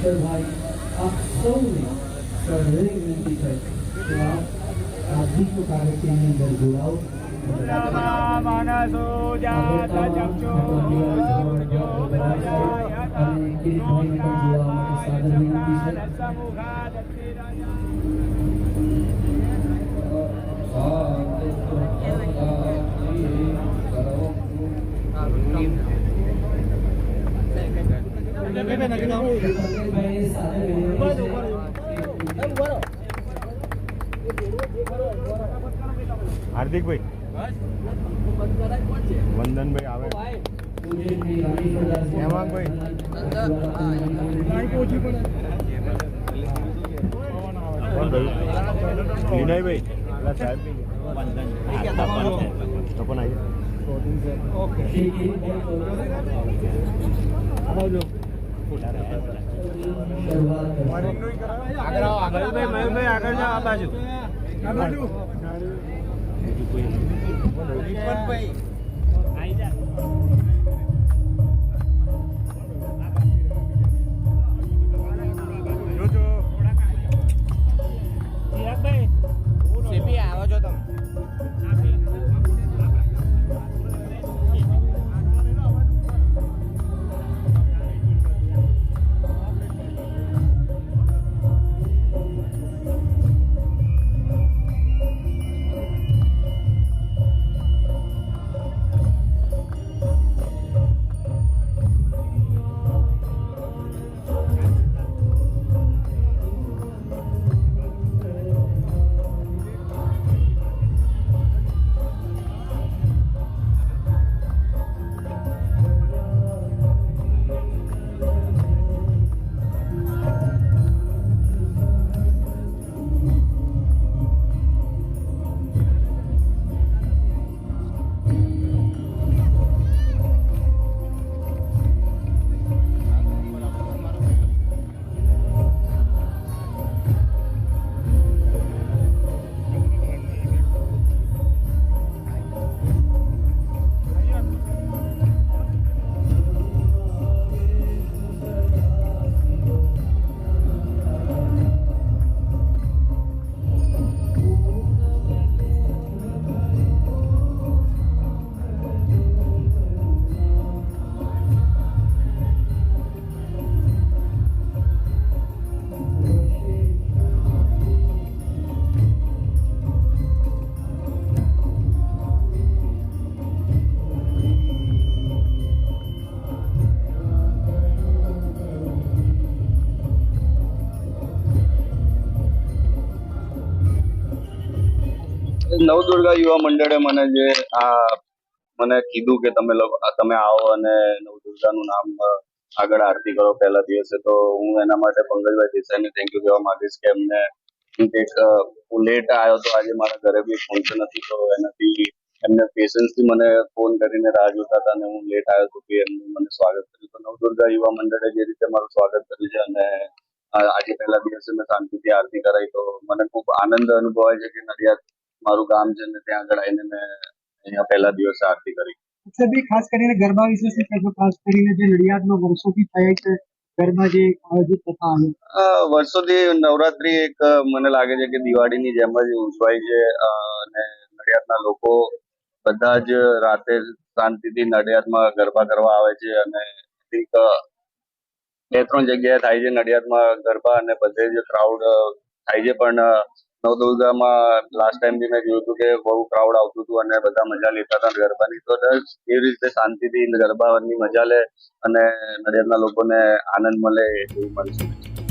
ઈશ્વરભાઈ આપ સૌને સહૃદય વિનંતી છે કે આપ આજની કાર્યક્રમની અંદર જોડાઓ. માનસો જાત ચક્ષુ અને કિરીટભાઈને પણ જોડાવા માટે સાદર વિનંતી છે. હાર્દિકભાઈ વંદનભાઈ આવે હેમાંગભાઈ વિનયભાઈ સાહેબ તો પણ આગળ જાઓ આ બાજુ આવો છો તમે નવદુર્ગા યુવા મંડળે મને કીધું કે તમે આવો અને નવદુર્ગાનું નામ આગળ આરતી કરો પહેલા દિવસે, તો હું એના માટે પંકજભાઈ દેસાઈને થેન્ક યુ કહેવા માંગીશ કે હું લેટ આવ્યો તો આજે મારા ઘરે બી ફંક્શન હતી, તો એનાથી એમને પેશન્સથી મને ફોન કરીને રાહ જોતા હતા અને હું લેટ આવ્યો તો બી એમને મને સ્વાગત કર્યું. તો નવદુર્ગા યુવા મંડળે જે રીતે મારું સ્વાગત કર્યું છે અને આજે પહેલા દિવસે મેં શાંતિથી આરતી કરાઈ, તો મને ખૂબ આનંદ અનુભવાય છે કે નડિયાદ મારું ગામ છે ને ત્યાં આગળ આવીને મેં અહીંયા પહેલા દિવસે આરતી કરી. ખાસ કરીને ગરબા વિશે શું કહેશો? ખાસ કરીને જે નડિયાદમાં વર્ષોથી થાય છે ગરબા જે આયોજિત થતા આવે વર્ષોથી નવરાત્રી એક મને લાગે છે કે દિવાળીની જેમ જ ઉજવાય છે અને નડિયાદના લોકો બધા જ રાતે શાંતિથી નડિયાદમાં ગરબા કરવા આવે છે અને બે ત્રણ જગ્યાએ થાય છે નડિયાદમાં ગરબા અને બધે જ ક્રાઉડ થાય છે, પણ નવદુર્ગામાં લાસ્ટ ટાઈમ બી મેં જોયું હતું કે બહુ ક્રાઉડ આવતું હતું અને બધા મજા લેતા હતા ગરબાની. તો એવી રીતે શાંતિથી ગરબાની મજા લે અને નડિયાદના લોકોને આનંદ મળે એવું મારી